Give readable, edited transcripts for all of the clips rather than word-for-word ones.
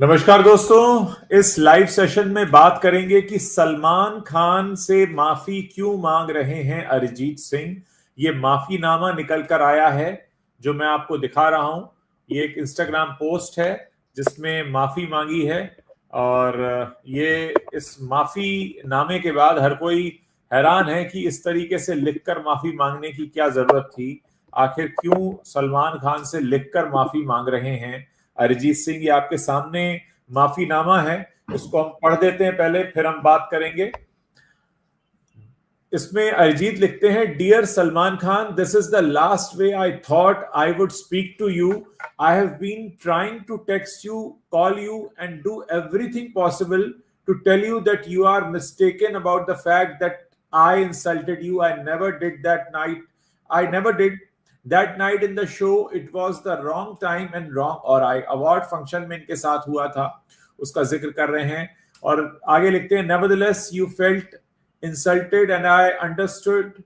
नमस्कार दोस्तों, इस लाइव सेशन में बात करेंगे कि सलमान खान से माफी क्यों मांग रहे हैं अरिजीत सिंह। ये माफीनामा निकल कर आया है जो मैं आपको दिखा रहा हूं। ये एक इंस्टाग्राम पोस्ट है जिसमें माफी मांगी है और ये इस माफी नामे के बाद हर कोई हैरान है कि इस तरीके से लिखकर माफी मांगने की क्या जरूरत थी। आखिर क्यों सलमान खान से लिखकर माफी मांग रहे हैं अरिजीत सिंह। ये आपके सामने माफीनामा है, इसको हम पढ़ देते हैं पहले, फिर हम बात करेंगे। इसमें अरिजीत लिखते हैं, dear Salman Khan, this is the last way I thought I would speak to you. I have been trying to text you, call you and do everything possible to tell you that you are mistaken about the fact that I insulted you. I never did that night. I never did That night in the show, it was the wrong time and wrong और आई award function में इनके साथ हुआ था, उसका जिक्र कर रहे हैं। और आगे लिखते हैं, nevertheless you felt insulted and I understood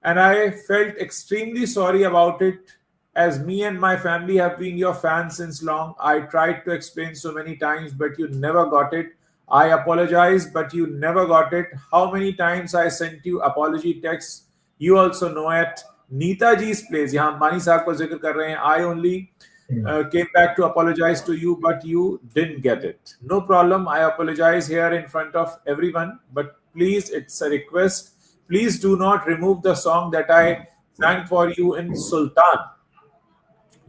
and I felt extremely sorry about it, as me and my family have been your fans since long. I tried to explain so many times but you never got it. I apologize but you never got it. How many times I sent you apology texts, you also know it. Nita जी's place, यहाँ अंबानी साहब को जिक्र कर रहे हैं, I only came back to apologize to you but you didn't get it. No problem, I apologize here in front of everyone, but please, it's a request, please do not remove the song that I sang for you in Sultan.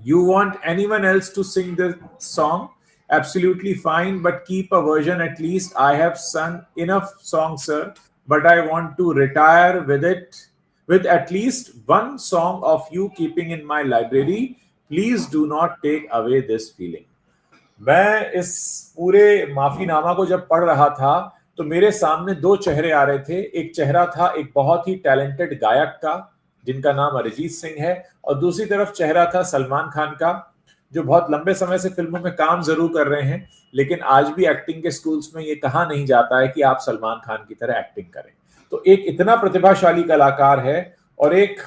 You want anyone else to sing the song? Absolutely fine, but keep a version at least. I have sung enough songs, sir, but I want to retire with it, with at least one song of you keeping in my library. Please do not take away this feeling. मैं इस पूरे माफीनामा को जब पढ़ रहा था तो मेरे सामने दो चेहरे आ रहे थे। एक चेहरा था एक बहुत ही टैलेंटेड गायक का जिनका नाम अरिजीत सिंह है, और दूसरी तरफ चेहरा था सलमान खान का, जो बहुत लंबे समय से फिल्मों में काम जरूर कर रहे हैं, लेकिन आज भी एक्टिंग के स्कूल्स में ये कहा नहीं जाता है कि आप सलमान खान की तरह एक्टिंग करें। तो एक इतना प्रतिभाशाली कलाकार है और एक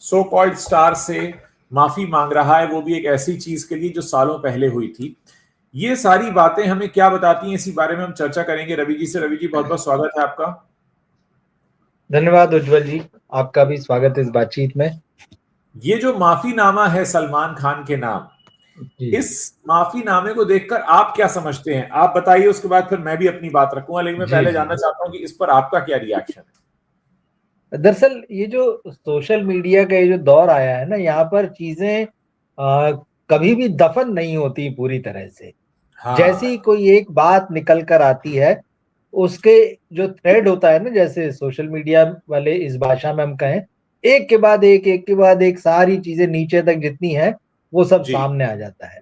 सो कॉल्ड स्टार से माफी मांग रहा है, वो भी एक ऐसी चीज के लिए जो सालों पहले हुई थी। ये सारी बातें हमें क्या बताती हैं, इसी बारे में हम चर्चा करेंगे रवि जी से। रवि जी, बहुत बहुत स्वागत है आपका। धन्यवाद उज्जवल जी, आपका भी स्वागत है इस बातचीत में। ये जो माफीनामा है सलमान खान के नाम, इस माफीनामे को देखकर आप क्या समझते हैं, आप बताइए, उसके बाद फिर मैं भी अपनी बात रखूंगा, लेकिन मैं पहले जानना चाहता हूं कि इस पर आपका क्या रिएक्शन है। दरअसल ये जो सोशल मीडिया का ये जो दौर आया है ना, यहाँ पर चीजें कभी भी दफन नहीं होती पूरी तरह से। जैसी कोई एक बात निकल कर आती है, उसके जो थ्रेड होता है ना, जैसे सोशल मीडिया वाले इस भाषा में हम कहें, एक के बाद एक सारी चीजें नीचे तक जितनी है वो सब सामने आ जाता है।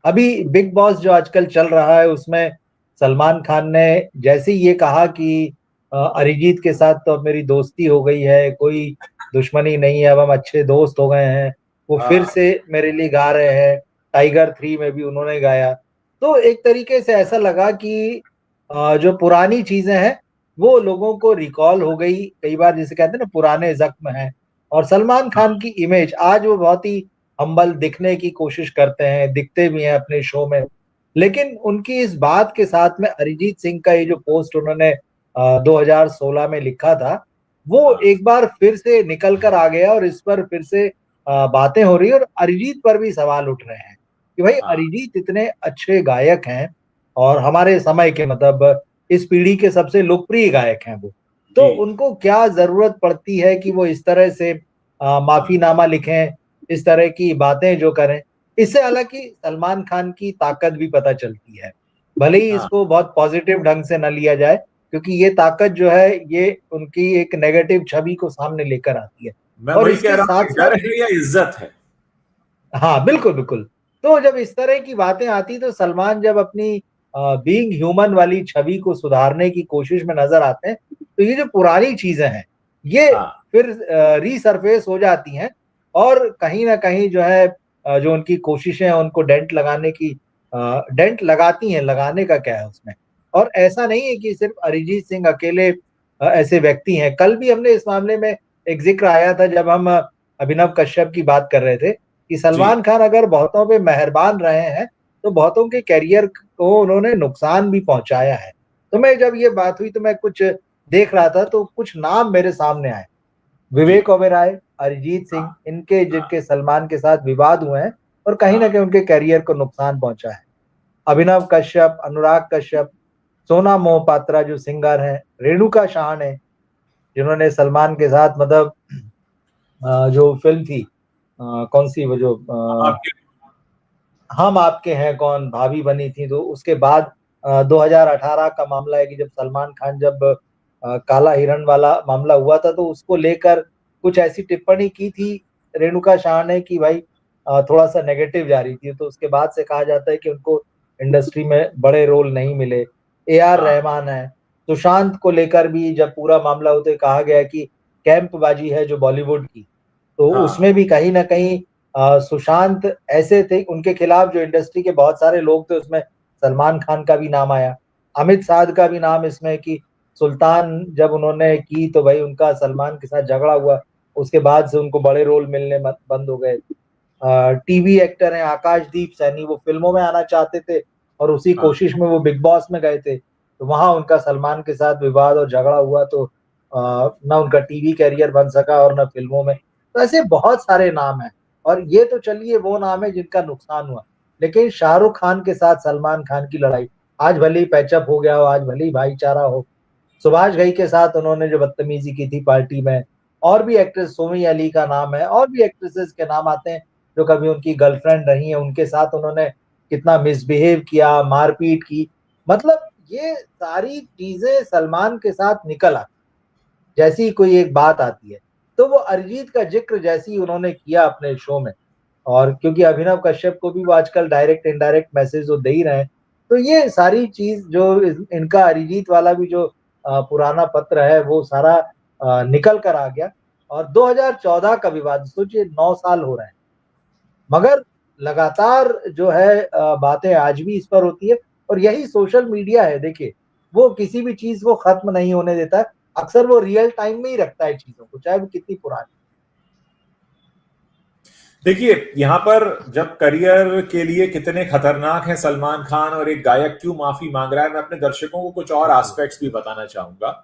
अभी बिग बॉस जो आजकल चल रहा है उसमें सलमान खान ने जैसे ही ये कहा कि अरिजीत के साथ तो अब मेरी दोस्ती हो गई है, कोई दुश्मनी नहीं है, अब हम अच्छे दोस्त हो गए हैं, वो फिर से मेरे लिए गा रहे हैं। टाइगर 3 में भी उन्होंने गाया, तो एक तरीके से ऐसा लगा कि जो पुरानी चीजें हैं वो लोगों को रिकॉल हो गई। कई बार जिसे कहते हैं ना, पुराने जख्म हैं। और सलमान खान की इमेज आज वो बहुत ही हम्बल दिखने की कोशिश करते हैं, दिखते भी हैं अपने शो में, लेकिन उनकी इस बात के साथ में अरिजीत सिंह का ये जो पोस्ट उन्होंने 2016 में लिखा था, वो एक बार फिर से निकल कर आ गया और इस पर फिर से बातें हो रही है। और अरिजीत पर भी सवाल उठ रहे हैं कि भाई अरिजीत इतने अच्छे गायक हैं और हमारे समय के, मतलब इस पीढ़ी के सबसे लोकप्रिय गायक हैं वो, तो उनको क्या जरूरत पड़ती है कि वो इस तरह से माफीनामा लिखें, इस तरह की बातें जो करें। इससे हालांकि सलमान खान की ताकत भी पता चलती है, भले ही इसको बहुत पॉजिटिव ढंग से न लिया जाए, क्योंकि ये ताकत जो है ये उनकी एक नेगेटिव छवि को सामने लेकर आती है। मैं और इसके साथ डर है या इज्जत है? हाँ बिल्कुल बिल्कुल। तो जब इस तरह की बातें आती तो सलमान जब अपनी बीइंग ह्यूमन वाली छवि को सुधारने की कोशिश में नजर आते हैं, तो ये जो पुरानी चीजें हैं ये फिर रीसरफेस हो जाती हैं और कहीं ना कहीं जो है जो उनकी कोशिशें हैं उनको डेंट लगाने की डेंट लगाती हैं। लगाने का क्या है उसमें? और ऐसा नहीं है कि सिर्फ अरिजीत सिंह अकेले ऐसे व्यक्ति हैं। कल भी हमने इस मामले में एक जिक्र आया था जब हम अभिनव कश्यप की बात कर रहे थे कि सलमान खान अगर बहुतों पे मेहरबान रहे हैं तो बहुतों के कैरियर को उन्होंने नुकसान भी पहुंचाया है। तो मैं जब ये बात हुई तो मैं कुछ देख रहा था तो कुछ नाम मेरे सामने आए, विवेक ओबेरॉय, अरिजीत सिंह, इनके जिनके सलमान के साथ विवाद हुए हैं और कहीं ना कहीं उनके करियर को नुकसान पहुंचा है। अभिनव कश्यप, अनुराग कश्यप, सोना मोहपात्रा जो सिंगर हैं, रेणुका शाहने जिन्होंने सलमान के साथ मतलब जो फिल्म थी कौन सी वो जो आपके हम आपके हैं कौन भाभी बनी थी, तो उसके बाद 2018 का मामला है कि जब सलमान खान जब काला हिरण वाला मामला हुआ था तो उसको लेकर कुछ ऐसी टिप्पणी की थी रेणुका शाह ने कि भाई थोड़ा सा नेगेटिव जा रही थी, तो उसके बाद से कहा जाता है कि उनको इंडस्ट्री में बड़े रोल नहीं मिले। AR रहमान है, सुशांत को लेकर भी जब पूरा मामला होते कहा गया कि कैंपबाजी है जो बॉलीवुड की, तो उसमें भी कहीं ना कहीं सुशांत ऐसे थे उनके खिलाफ जो इंडस्ट्री के बहुत सारे लोग थे, उसमें सलमान खान का भी नाम आया, अमित साध का भी नाम इसमें कि सुल्तान जब उन्होंने की तो भाई उनका सलमान के साथ झगड़ा हुआ, उसके बाद से उनको बड़े रोल मिलने बंद हो गए। टीवी एक्टर हैं आकाशदीप सैनी, वो फिल्मों में आना चाहते थे और उसी कोशिश में वो बिग बॉस में गए थे, तो वहां उनका सलमान के साथ विवाद और झगड़ा हुआ, तो ना उनका टीवी कैरियर बन सका और ना फिल्मों में। तो ऐसे बहुत सारे नाम हैं और ये तो चलिए वो नाम है जिनका नुकसान हुआ, लेकिन शाहरुख खान के साथ सलमान खान की लड़ाई, आज भले ही पैचअप हो गया हो, आज भले ही भाईचारा हो, सुभाष घई के साथ उन्होंने जो बदतमीजी की थी पार्टी में, और भी एक्ट्रेस सोमी अली का नाम है, और भी एक्ट्रेसेस के नाम आते हैं जो कभी उनकी गर्लफ्रेंड रही है, उनके साथ उन्होंने कितना मिसबिहेव किया, मारपीट की, मतलब ये सारी चीजें सलमान के साथ निकल आती जैसी ही कोई एक बात आती है। तो वो अरिजीत का जिक्र जैसी ही उन्होंने किया अपने शो में, और क्योंकि अभिनव कश्यप को भी वो आजकल डायरेक्ट इनडायरेक्ट मैसेज वो दे ही रहे हैं, तो ये सारी चीज जो इनका अरिजीत वाला भी जो पुराना पत्र है वो सारा निकल कर आ गया। और 2014 का विवाद सोचिए 9 साल हो रहे हैं, मगर लगातार जो है बातें आज भी इस पर होती है। और यही सोशल मीडिया है, देखिए वो किसी भी चीज को खत्म नहीं होने देता है, अक्सर वो रियल टाइम में ही रखता है चीजों को, चाहे वो कितनी पुरानी। देखिए यहां पर जब करियर के लिए कितने खतरनाक हैं सलमान खान और एक गायक क्यों माफी मांग रहा है, मैं अपने दर्शकों को कुछ और एस्पेक्ट्स भी बताना चाहूंगा।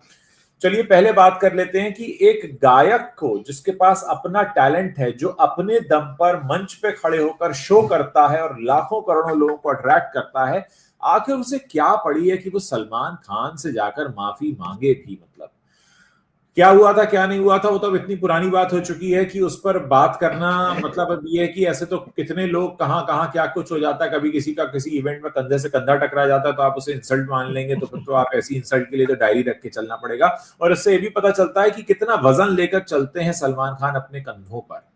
चलिए पहले बात कर लेते हैं कि एक गायक को जिसके पास अपना टैलेंट है, जो अपने दम पर मंच पे खड़े होकर शो करता है और लाखों करोड़ों लोगों को अट्रैक्ट करता है, आखिर उसे क्या पड़ी है कि वो सलमान खान से जाकर माफी मांगे भी। मतलब क्या हुआ था क्या नहीं हुआ था वो तो अब इतनी पुरानी बात हो चुकी है कि उस पर बात करना मतलब अब ये है कि ऐसे तो कितने लोग कहां कहां क्या कुछ हो जाता है, कभी किसी का किसी इवेंट में कंधे से कंधा टकरा जाता है तो आप उसे इंसल्ट मान लेंगे, तो फिर तो आप ऐसी इंसल्ट के लिए तो डायरी रख के चलना पड़ेगा। और इससे ये भी पता चलता है कि कितना वजन लेकर चलते हैं सलमान खान अपने कंधों पर,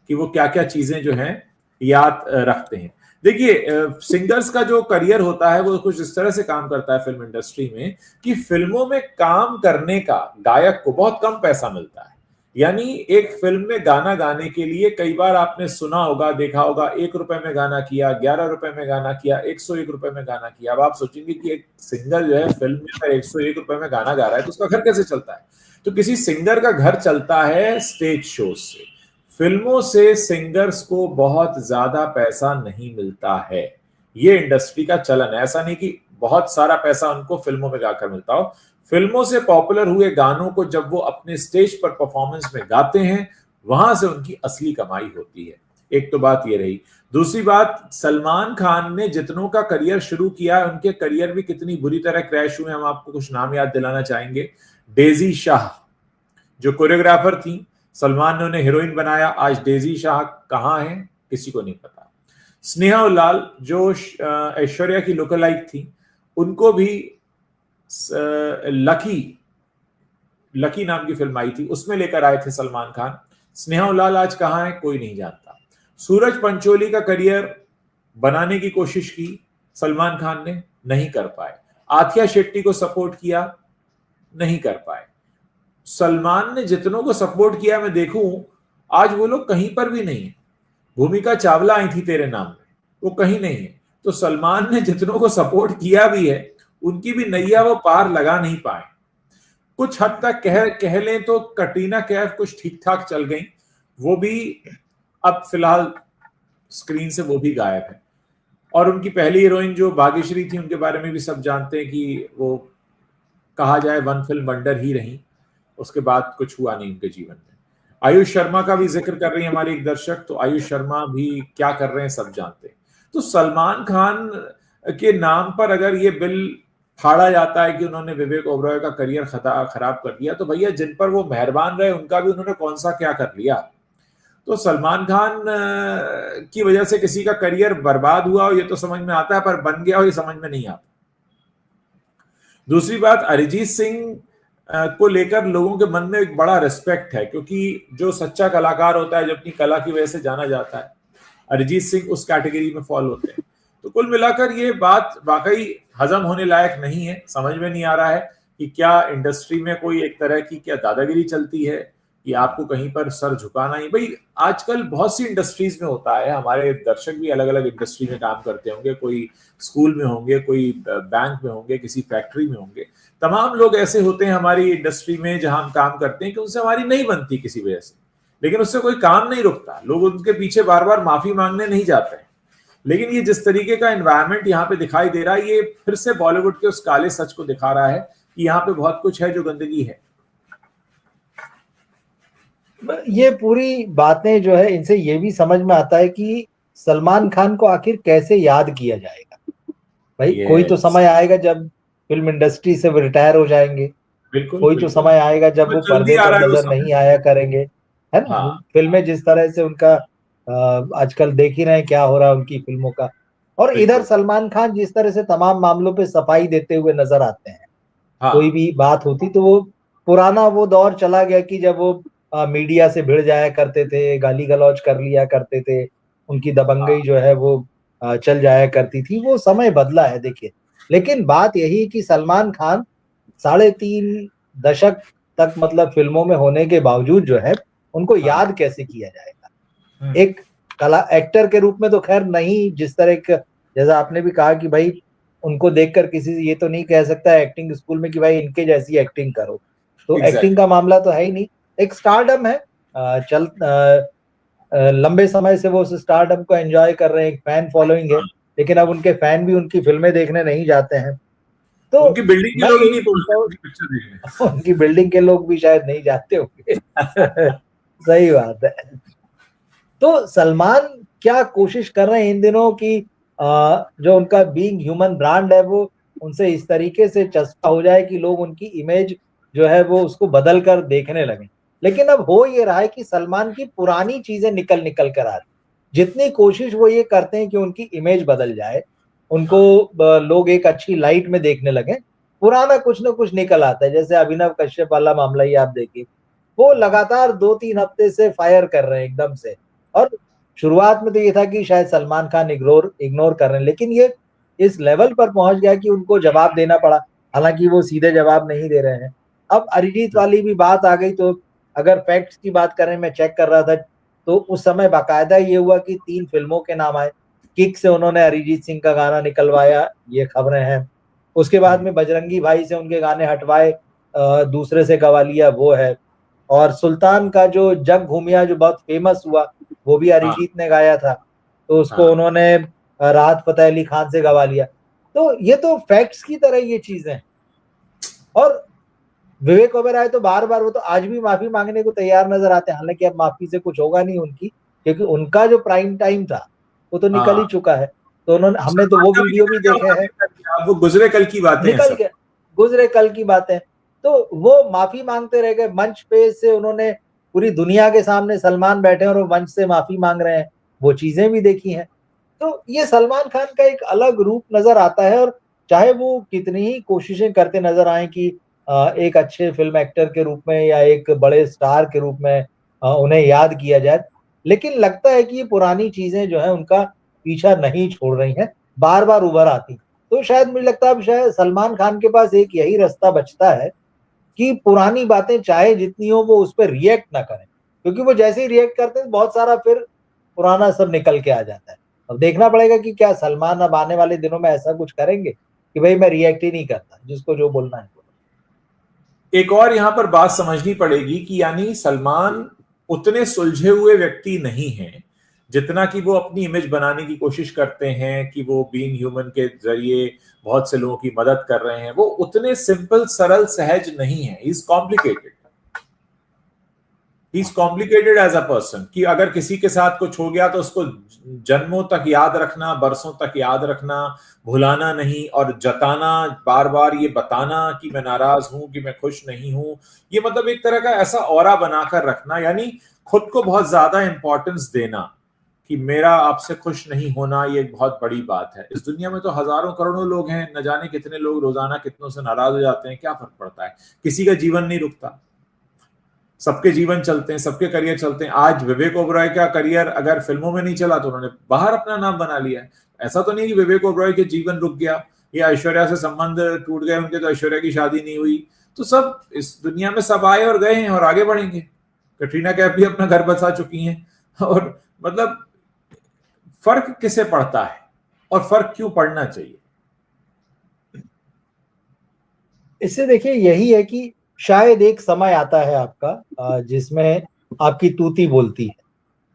कि वो क्या क्या चीजें जो हैं याद रखते हैं। देखिए सिंगर्स का जो करियर होता है वो कुछ इस तरह से काम करता है फिल्म इंडस्ट्री में कि फिल्मों में काम करने का गायक को बहुत कम पैसा मिलता है। यानी एक फिल्म में गाना गाने के लिए कई बार आपने सुना होगा, देखा होगा, 1 रुपए में गाना किया, 11 रुपए में गाना किया, 101 रुपए में गाना किया। अब आप सोचेंगे कि एक सिंगर जो है फिल्म में अगर 101 रुपए में गाना गा रहा है तो उसका घर कैसे चलता है? तो किसी सिंगर का घर चलता है स्टेज शो से। फिल्मों से सिंगर्स को बहुत ज्यादा पैसा नहीं मिलता है, ये इंडस्ट्री का चलन है। ऐसा नहीं कि बहुत सारा पैसा उनको फिल्मों में गाकर मिलता हो। फिल्मों से पॉपुलर हुए गानों को जब वो अपने स्टेज पर परफॉर्मेंस में गाते हैं, वहां से उनकी असली कमाई होती है। एक तो बात ये रही। दूसरी बात, सलमान खान ने जितनों का करियर शुरू किया है उनके करियर भी कितनी बुरी तरह क्रैश हुए। हम आपको कुछ नाम याद दिलाना चाहेंगे। डेजी शाह जो कोरियोग्राफर थी, सलमान ने उन्हें हीरोइन बनाया, आज डेजी शाह कहां है किसी को नहीं पता। स्नेहा उल्लाल जो ऐश्वर्या की लोकलाइट थी, उनको भी लकी नाम की फिल्म आई थी, उसमें लेकर आए थे सलमान खान। स्नेहा उल्लाल आज कहां है कोई नहीं जानता। सूरज पंचोली का करियर बनाने की कोशिश की सलमान खान ने, नहीं कर पाए। आथिया शेट्टी को सपोर्ट किया, नहीं कर पाए। सलमान ने जितनों को सपोर्ट किया मैं देखूं, आज वो लोग कहीं पर भी नहीं है। भूमिका चावला आई थी तेरे नाम में, वो कहीं नहीं है। तो सलमान ने जितनों को सपोर्ट किया भी है, उनकी भी नैया वो पार लगा नहीं पाए। कुछ हद तक कह लें तो कटरीना कैफ कुछ ठीक ठाक चल गई, वो भी अब फिलहाल स्क्रीन से वो भी गायब है। और उनकी पहली हीरोइन जो भाग्यश्री थी, उनके बारे में भी सब जानते हैं कि वो कहा जाए वन फिल्म वंडर ही रही, उसके बाद कुछ हुआ नहीं उनके जीवन में। आयुष शर्मा का भी जिक्र कर रही है हमारी एक दर्शक, तो आयुष शर्मा भी क्या कर रहे हैं सब जानते हैं। तो सलमान खान के नाम पर अगर ये बिल फाड़ा जाता है कि उन्होंने विवेक ओबरॉय का करियर खराब कर दिया, तो भैया जिन पर वो मेहरबान रहे उनका भी उन्होंने कौन सा क्या कर लिया। तो सलमान खान की वजह से किसी का करियर बर्बाद हुआ हो ये तो समझ में आता है, पर बन गया हो ये समझ में नहीं आता। दूसरी बात, अरिजीत सिंह को लेकर लोगों के मन में एक बड़ा रिस्पेक्ट है, क्योंकि जो सच्चा कलाकार होता है, जो अपनी कला की वजह से जाना जाता है, अरिजीत सिंह उस कैटेगरी में फॉल होते हैं। तो कुल मिलाकर ये बात वाकई हजम होने लायक नहीं है। समझ में नहीं आ रहा है कि क्या इंडस्ट्री में कोई एक तरह की क्या दादागिरी चलती है कि आपको कहीं पर सर झुकाना ही। भाई आजकल बहुत सी इंडस्ट्रीज में होता है, हमारे दर्शक भी अलग अलग इंडस्ट्री में काम करते होंगे, कोई स्कूल में होंगे, कोई बैंक में होंगे, किसी फैक्ट्री में होंगे। तमाम लोग ऐसे होते हैं हमारी इंडस्ट्री में जहां हम काम करते हैं कि उनसे हमारी नहीं बनती किसी वजह से, लेकिन उससे कोई काम नहीं रुकता, लोग उनके पीछे बार बार माफी मांगने नहीं जाते हैं। लेकिन ये जिस तरीके का एनवायरनमेंट यहाँ पे दिखाई दे रहा है, ये फिर से बॉलीवुड के उस काले सच को दिखा रहा है कि यहाँ पे बहुत कुछ है जो गंदगी है। ये पूरी बातें जो है, इनसे ये भी समझ में आता है कि सलमान खान को आखिर कैसे याद किया जाएगा। भाई कोई तो समय आएगा जब फिल्म इंडस्ट्री से वो रिटायर हो जाएंगे, बिल्कुल कोई तो बिल्कुल। समय आएगा जब वो जल्दी पर्दे आ पर रहा है वो नजर समय। नहीं आया करेंगे, है ना। हाँ फिल्में जिस तरह से उनका आजकल देख ही रहे हैं क्या हो रहा है उनकी फिल्मों का। और इधर बिल्कुल। सलमान खान जिस तरह से तमाम मामलों पे सफाई देते हुए नजर आते हैं, कोई हाँ भी बात होती तो वो पुराना वो दौर चला गया कि जब वो मीडिया से भिड़ जाया करते थे, गाली गलौज कर लिया करते थे, उनकी दबंगई जो है वो चल जाया करती थी। वो समय बदला है देखिए। लेकिन बात यही कि सलमान खान 3.5 दशक तक मतलब फिल्मों में होने के बावजूद जो है उनको हाँ। याद कैसे किया जाएगा। एक कला एक्टर के रूप में तो खैर नहीं, जिस तरह का जैसा आपने भी कहा कि भाई उनको देखकर किसी से ये तो नहीं कह सकता एक्टिंग स्कूल में कि भाई इनके जैसी एक्टिंग करो, तो एक्टिंग एग्जैक्टली। का मामला तो है ही नहीं। एक स्टारडम है, लंबे समय से वो उस स्टारडम को एंजॉय कर रहे हैं, एक फैन फॉलोइंग है। लेकिन अब उनके फैन भी उनकी फिल्में देखने नहीं जाते हैं। तो उनकी बिल्डिंग के मैं लोग ही यही नहीं सोचता बोलते हूँ, उनकी पिक्चर देखने। उनकी बिल्डिंग के लोग भी शायद नहीं जाते होंगे। सही बात है। तो सलमान क्या कोशिश कर रहे हैं इन दिनों कि जो उनका बीइंग ह्यूमन ब्रांड है वो उनसे इस तरीके से चस्पा हो जाए कि लोग उनकी इमेज जो है वो उसको बदल कर देखने लगे। लेकिन अब हो ये रहा है कि सलमान की पुरानी चीजें निकल निकल कर आ रही। जितनी कोशिश वो ये करते हैं कि उनकी इमेज बदल जाए, उनको लोग एक अच्छी लाइट में देखने लगे, पुराना कुछ ना कुछ निकल आता है। जैसे अभिनव कश्यप वाला मामला ही आप देखिए, वो लगातार 2-3 हफ्ते से फायर कर रहे हैं एकदम से। और शुरुआत में तो ये था कि शायद सलमान खान इग्नोर इग्नोर कर रहे हैं, लेकिन ये इस लेवल पर पहुंच गया कि उनको जवाब देना पड़ा। हालांकि वो सीधे जवाब नहीं दे रहे हैं। अब अरिजीत वाली भी बात आ गई, तो अगर फैक्ट्स की बात करें, मैं चेक कर रहा था तो उस समय बाकायदा ये हुआ कि 3 फिल्मों के नाम आए। किक से उन्होंने अरिजीत सिंह का गाना निकलवाया, ये खबरें हैं। उसके बाद में बजरंगी भाई से उनके गाने हटवाए, दूसरे से गवा लिया, वो है। और सुल्तान का जो जग घूमिया जो बहुत फेमस हुआ, वो भी हाँ अरिजीत ने गाया था, तो उसको हाँ। उन्होंने राहत फतेह अली खान से गवा लिया। तो ये तो फैक्ट्स की तरह ये चीजें हैं। और विवेक ओबेरॉय तो बार बार, वो तो आज भी माफी मांगने को तैयार नजर आते हैं। हालांकि अब माफी से कुछ होगा नहीं उनकी, क्योंकि उनका जो प्राइम टाइम था वो तो निकल ही हाँ। चुका है। तो उन्होंने, हमने तो सलमान वो का भी वीडियो भी निकल गया, देखे उनका हैं। निकल गया, अब वो गुजरे कल की बातें हैं निकल सब। गया, गुजरे कल की बातें। तो वो माफी मांगते रह गए, मंच पे से उन्होंने पूरी दुनिया के सामने सलमान बैठे और वो मंच से माफी मांग रहे हैं, वो चीजें भी देखी हैं। तो ये सलमान खान का एक अलग रूप नजर आता है। और चाहे वो कितनी ही कोशिशें करते नजर आए कि एक अच्छे फिल्म एक्टर के रूप में या एक बड़े स्टार के रूप में उन्हें याद किया जाए, लेकिन लगता है कि ये पुरानी चीजें जो है उनका पीछा नहीं छोड़ रही हैं, बार बार उभर आती। तो शायद मुझे लगता है अब शायद सलमान खान के पास एक यही रास्ता बचता है कि पुरानी बातें चाहे जितनी हो वो उस पर रिएक्ट ना करें, क्योंकि वो जैसे ही रिएक्ट करते हैं बहुत सारा फिर पुराना सब निकल के आ जाता है। अब देखना पड़ेगा कि क्या सलमान अब आने वाले दिनों में ऐसा कुछ करेंगे कि भाई मैं रिएक्ट ही नहीं करता, जिसको जो बोलना है बोलो। एक और यहां पर बात समझनी पड़ेगी कि यानी सलमान उतने सुलझे हुए व्यक्ति नहीं हैं जितना कि वो अपनी इमेज बनाने की कोशिश करते हैं कि वो बीइंग ह्यूमन के जरिए बहुत से लोगों की मदद कर रहे हैं, वो उतने सिंपल, सरल, सहज नहीं है। He is complicated, he is complicated as a person, कि अगर किसी के साथ कुछ हो गया तो उसको जन्मों तक याद रखना, बरसों तक याद रखना, भुलाना नहीं, और जताना, बार बार ये बताना कि मैं नाराज हूं, कि मैं खुश नहीं हूं। ये मतलब एक तरह का ऐसा ऑरा बनाकर रखना, यानी खुद को बहुत ज्यादा इंपॉर्टेंस देना कि मेरा आपसे खुश नहीं होना ये एक बहुत बड़ी बात है। इस दुनिया में तो हजारों करोड़ों लोग हैं, न जाने कितने लोग रोजाना कितनों से नाराज हो जाते हैं, क्या फर्क पड़ता है, किसी का जीवन नहीं रुकता, सबके जीवन चलते हैं, सबके करियर चलते हैं। आज विवेक ओबरॉय का करियर अगर फिल्मों में नहीं चला तो उन्होंने बाहर अपना नाम बना लिया है। ऐसा तो नहीं कि विवेक ओबरॉय के जीवन रुक गया या ऐश्वर्या से संबंध टूट गए उनके तो ऐश्वर्या की शादी नहीं हुई। तो सब इस दुनिया में सब आए और गए हैं और आगे बढ़ेंगे। कटरीना कैफ भी अपना घर बसा चुकी हैं। और मतलब फर्क किसे पड़ता है और फर्क क्यों पड़ना चाहिए? इससे देखिए यही है कि शायद एक समय आता है आपका जिसमें आपकी तूती बोलती है,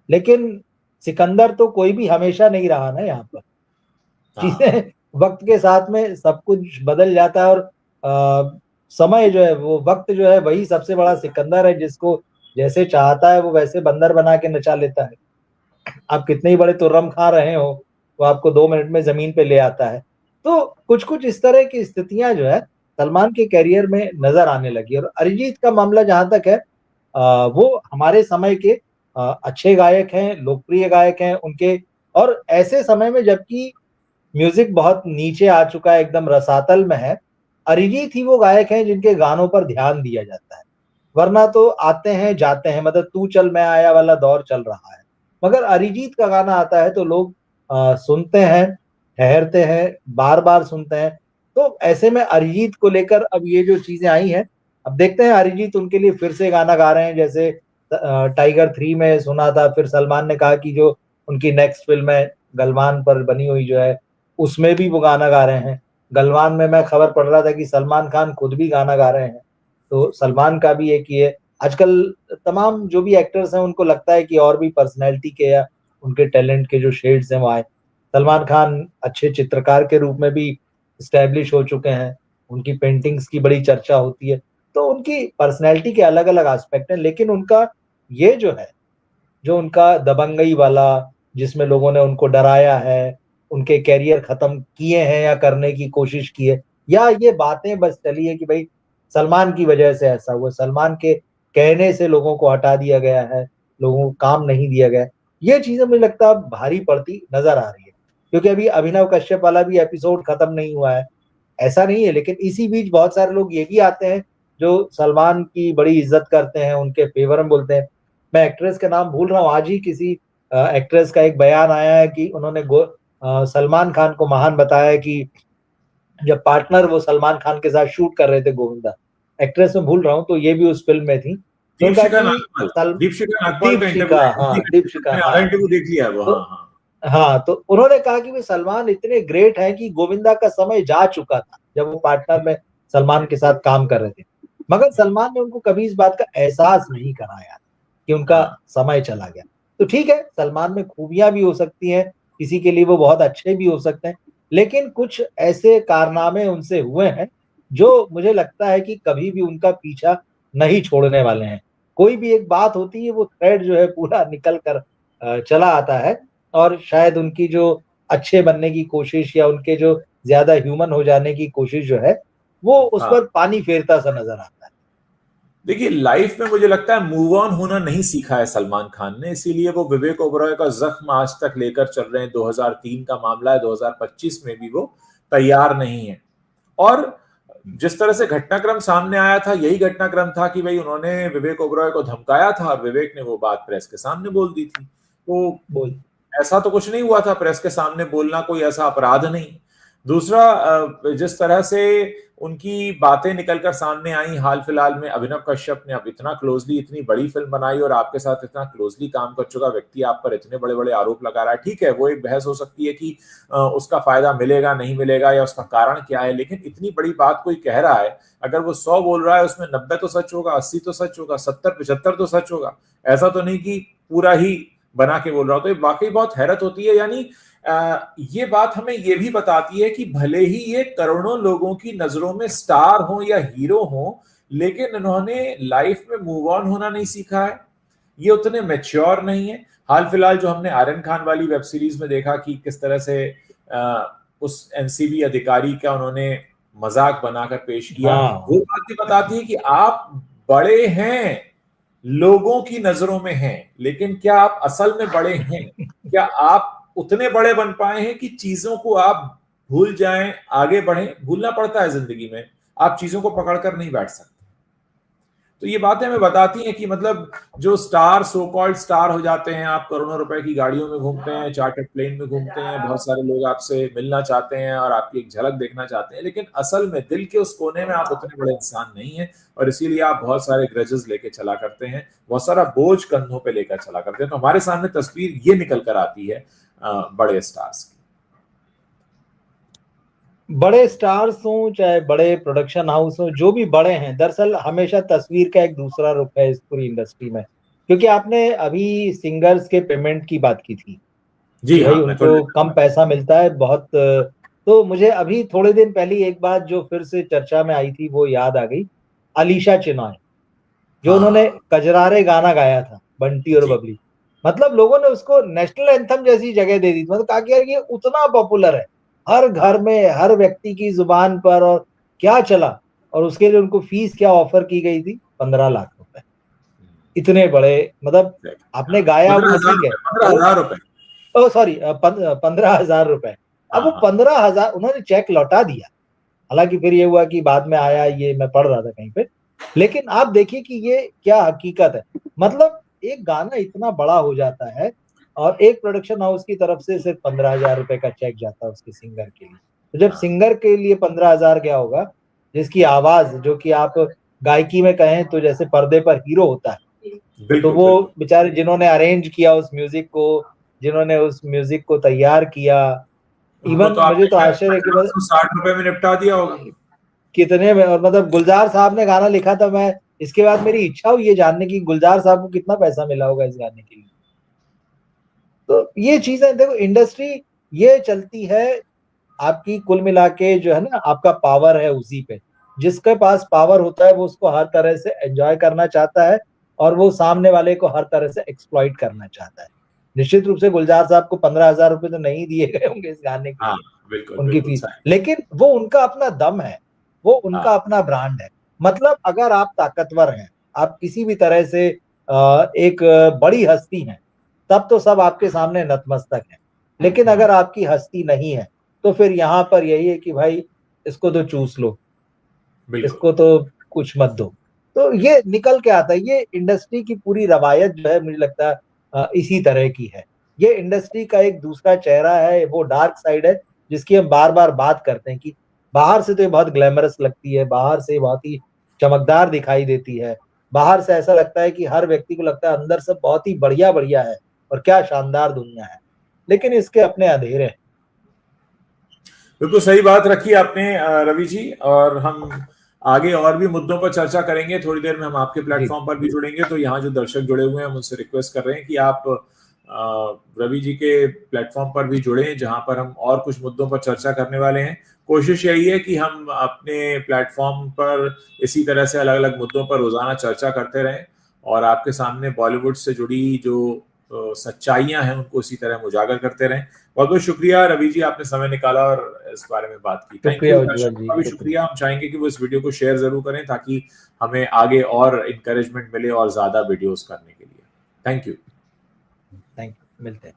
लेकिन सिकंदर तो कोई भी हमेशा नहीं रहा ना यहाँ पर। चीजें वक्त के साथ में सब कुछ बदल जाता है, और समय जो है, वो वक्त जो है, वही सबसे बड़ा सिकंदर है, जिसको जैसे चाहता है वो वैसे बंदर बना के नचा लेता है। आप कितने ही बड़े तुर्रम खा रहे हो, वो आपको 2 मिनट में जमीन पे ले आता है। तो कुछ कुछ इस तरह की स्थितियां जो है सलमान के कैरियर में नजर आने लगी। और अरिजीत का मामला जहां तक है, वो हमारे समय के अच्छे गायक हैं, लोकप्रिय गायक हैं उनके, और ऐसे समय में जबकि म्यूजिक बहुत नीचे आ चुका है, एकदम रसातल में है, अरिजीत ही वो गायक हैं जिनके गानों पर ध्यान दिया जाता है। वरना तो आते हैं जाते हैं, मतलब तू चल मैं आया वाला दौर चल रहा है, मगर अरिजीत का गाना आता है तो लोग सुनते हैं, ठहरते हैं, बार बार सुनते हैं। तो ऐसे में अरिजीत को लेकर अब ये जो चीजें आई हैं, अब देखते हैं अरिजीत उनके लिए फिर से गाना गा रहे हैं। जैसे टाइगर 3 में सुना था, फिर सलमान ने कहा कि जो उनकी नेक्स्ट फिल्म है गलवान पर बनी हुई जो है, उसमें भी वो गाना गा रहे हैं। गलवान में मैं खबर पढ़ रहा था कि सलमान खान खुद भी गाना गा रहे हैं। तो सलमान का भी एक ये, आजकल तमाम जो भी एक्टर्स हैं उनको लगता है कि और भी पर्सनैलिटी के या उनके टैलेंट के जो शेड्स हैं वो आए। सलमान खान अच्छे चित्रकार के रूप में भी स्टैब्लिश हो चुके हैं, उनकी पेंटिंग्स की बड़ी चर्चा होती है। तो उनकी पर्सनैलिटी के अलग अलग एस्पेक्ट हैं, लेकिन उनका ये जो है, जो उनका दबंगई वाला, जिसमें लोगों ने उनको डराया है, उनके कैरियर खत्म किए हैं या करने की कोशिश की है, या ये बातें बस चली है कि भाई सलमान की वजह से ऐसा हुआ, सलमान के कहने से लोगों को हटा दिया गया है, लोगों को काम नहीं दिया गया, ये चीजें मुझे लगता है भारी पड़ती नजर आ रही है। क्योंकि अभी अभिनव कश्यप वाला भी एपिसोड खत्म नहीं हुआ है, ऐसा नहीं है, लेकिन इसी बीच बहुत सारे लोग ये भी आते हैं जो सलमान की बड़ी इज्जत करते हैं, उनके फेवर में बोलते हैं। मैं एक्ट्रेस का नाम भूल रहा हूँ, आज ही किसी एक्ट्रेस का एक बयान आया है कि उन्होंने सलमान खान को महान बताया कि जब पार्टनर वो सलमान खान के साथ शूट कर रहे थे गोविंदा, एक्ट्रेस में भूल रहा हूँ, तो ये भी उस फिल्म में थी। तो उनका दीपशिखा कि नागपाल, दीपशिखा नागपाल का इंटरव्यू, हाँ दीपशिका, मैंने हाँ। आधा इंटरव्यू देख लिया है वो। तो हाँ हाँ हाँ, तो उन्होंने कहा कि वे सलमान इतने ग्रेट हैं कि गोविंदा का समय जा चुका था जब वो पार्टनर में सलमान के साथ काम कर रहे थे, मगर सलमान ने उनको कभी इस बात का एहसास नहीं कराया कि उनका हाँ समय चला गया। तो ठीक है, सलमान में खूबियां भी हो सकती हैं, किसी के लिए वो बहुत अच्छे भी हो सकते हैं, लेकिन कुछ ऐसे कारनामे उनसे हुए हैं जो मुझे लगता है कि कभी भी उनका पीछा नहीं छोड़ने वाले हैं। कोई भी एक बात होती है, वो थ्रेड जो है पूरा निकल कर चला आता है, और शायद उनकी जो अच्छे बनने की कोशिश या उनके जो ज्यादा ह्यूमन हो जाने की कोशिश जो है, वो उस हाँ। पर पानी फेरता सा नजर आता है। देखिए, लाइफ में मुझे लगता है मूव ऑन होना नहीं सीखा है सलमान खान ने, इसीलिए वो विवेक ओबरॉय का जख्म आज तक लेकर चल रहे हैं। 2003 का मामला है, 2025 में भी वो तैयार नहीं है। और जिस तरह से घटनाक्रम सामने आया था, यही घटनाक्रम था कि भाई उन्होंने विवेक ओबरॉय को धमकाया था और विवेक ने वो बात प्रेस के सामने बोल दी थी। तो बोल। ऐसा तो कुछ नहीं हुआ था, प्रेस के सामने बोलना कोई ऐसा अपराध नहीं। दूसरा, जिस तरह से उनकी बातें निकलकर सामने आई हाल फिलहाल में, अभिनव कश्यप ने अब इतना क्लोजली इतनी बड़ी फिल्म बनाई और आपके साथ इतना क्लोजली काम कर चुका व्यक्ति आप पर इतने बड़े बड़े आरोप लगा रहा है। ठीक है, वो एक बहस हो सकती है कि उसका फायदा मिलेगा नहीं मिलेगा या उसका कारण क्या है, लेकिन इतनी बड़ी बात कोई कह रहा है, अगर वो 100 बोल रहा है उसमें 90 तो सच होगा, 80 तो सच होगा, 70 75 तो सच होगा। ऐसा तो नहीं कि पूरा ही बना के बोल रहा हूं। तो ये वाकई बहुत हैरत होती है। यानी ये बात हमें ये भी बताती है कि भले ही ये करोड़ों लोगों की नजरों में स्टार हो या हीरो हो, लेकिन इन्होंने लाइफ में मूव ऑन होना नहीं सीखा है, ये उतने मैच्योर नहीं है। हाल फिलहाल जो हमने आर्यन खान वाली वेब सीरीज में देखा कि किस तरह से उस एनसीबी अधिकारी का उन्होंने मजाक बनाकर पेश किया, वो बात भी बताती है कि आप बड़े हैं, लोगों की नजरों में हैं, लेकिन क्या आप असल में बड़े हैं? क्या आप उतने बड़े बन पाए हैं कि चीजों को आप भूल जाएं, आगे बढ़ें? भूलना पड़ता है जिंदगी में, आप चीजों को पकड़कर नहीं बैठ सकते। तो ये बातें हमें बताती हैं कि मतलब जो स्टार, सो कॉल्ड स्टार हो जाते हैं, आप करोड़ों रुपए की गाड़ियों में घूमते हैं, चार्टर्ड प्लेन में घूमते हैं, बहुत सारे लोग आपसे मिलना चाहते हैं और आपकी एक झलक देखना चाहते हैं, लेकिन असल में दिल के उस कोने में आप उतने बड़े इंसान नहीं हैं, और इसीलिए आप बहुत सारे ग्रजेस लेके चला करते हैं, बहुत सारा बोझ कंधों पे लेकर चला करते हैं। तो हमारे सामने तस्वीर ये निकल कर आती है बड़े स्टार्स की। बड़े स्टार्स हों चाहे बड़े प्रोडक्शन हाउस हों, जो भी बड़े हैं, दरअसल हमेशा तस्वीर का एक दूसरा रुख है इस पूरी इंडस्ट्री में। क्योंकि आपने अभी सिंगर्स के पेमेंट की बात की थी जी कि भाई हाँ, उनको कम पैसा मिलता है बहुत। तो मुझे अभी थोड़े दिन पहले एक बात जो फिर से चर्चा में आई थी वो याद आ गई। अलीशा चिनॉय, जो उन्होंने कजरारे गाना गाया था, बंटी और बबली, मतलब लोगों ने उसको नेशनल एंथम जैसी जगह दे दी। मतलब कहा कि यार ये उतना पॉपुलर है, हर घर में, हर व्यक्ति की जुबान पर, और क्या चला। और उसके लिए उनको फीस क्या ऑफर की गई थी? 15 लाख रुपए। इतने बड़े, मतलब आपने गाया वो ठीक है, 15,000 रुपए, ओ सॉरी 15,000 रुपए। अब वो 15,000 उन्होंने चेक लौटा दिया। हालांकि फिर ये हुआ कि बाद में आया, ये मैं पढ़ रहा था कहीं पे। लेकिन आप देखिए कि ये क्या हकीकत है। मतलब एक गाना इतना बड़ा हो जाता है और एक प्रोडक्शन हाउस की तरफ से सिर्फ 15,000 रुपए का चेक जाता है उसके सिंगर के लिए। तो जब सिंगर के लिए 15,000 क्या होगा, जिसकी आवाज, जो कि आप गायकी में कहें तो जैसे पर्दे पर हीरो होता है, तो वो बेचारे जिन्होंने अरेंज किया उस म्यूजिक को, जिन्होंने उस म्यूजिक को तैयार किया, इवन तो मुझे तो आश्चर्य है कि 60 रुपए में निपटा दिया होगा कितने में। और मतलब गुलजार साहब ने गाना लिखा था, मैं इसके बाद मेरी इच्छा हुई है जानने की गुलजार साहब को कितना पैसा मिला होगा इस गाने के लिए। तो ये चीजें देखो, इंडस्ट्री ये चलती है आपकी, कुल मिला के जो है ना, आपका पावर है उसी पे। जिसके पास पावर होता है वो उसको हर तरह से एंजॉय करना चाहता है, और वो सामने वाले को हर तरह से एक्सप्लॉइट करना चाहता है। निश्चित रूप से गुलजार साहब को 15,000 रुपए तो नहीं दिए गए होंगे इस गाने के लिए, बिल्कुल, उनकी फीस, लेकिन वो उनका अपना दम है, वो उनका अपना ब्रांड है। मतलब अगर आप ताकतवर हैं, आप किसी भी तरह से एक बड़ी हस्ती हैं, तब तो सब आपके सामने नतमस्तक हैं। लेकिन अगर आपकी हस्ती नहीं है, तो फिर यहाँ पर यही है कि भाई इसको तो चूस लो, इसको तो कुछ मत दो। तो ये निकल के आता है। ये इंडस्ट्री की पूरी रवायत जो है, मुझे लगता है इसी तरह की है। ये इंडस्ट्री का एक दूसरा चेहरा है, वो डार्क साइड है, जिसकी हम बार बार बात करते हैं कि बाहर से तो ये बहुत ग्लैमरस लगती है, बाहर से बहुत ही चमकदार दिखाई देती है, बाहर से ऐसा लगता है कि हर व्यक्ति को लगता है अंदर से बहुत ही बढ़िया बढ़िया है और क्या शानदार दुनिया है, लेकिन इसके अपने अंधेरे हैं। बिल्कुल सही बात रखी आपने रवि जी, और हम आगे और भी मुद्दों पर चर्चा करेंगे। थोड़ी देर में हम आपके प्लेटफॉर्म पर भी जुड़ेंगे, तो यहाँ जो दर्शक जुड़े हुए हैं हम उनसे रिक्वेस्ट कर रहे हैं कि आप रवि जी के प्लेटफॉर्म पर भी जुड़ें, जहां पर हम और कुछ मुद्दों पर चर्चा करने वाले हैं। कोशिश यही है कि हम अपने प्लेटफॉर्म पर इसी तरह से अलग अलग मुद्दों पर रोजाना चर्चा करते रहें और आपके सामने बॉलीवुड से जुड़ी जो सच्चाइयां हैं उनको इसी तरह हम उजागर करते रहें। बहुत बहुत शुक्रिया रवि जी, आपने समय निकाला और इस बारे में बात की। Thank you. दर्शकों का भी शुक्रिया। हम चाहेंगे कि वो इस वीडियो को शेयर जरूर करें ताकि हमें आगे और इंकरेजमेंट मिले और ज्यादा वीडियोस करने के लिए। Thank you. मिलते हैं।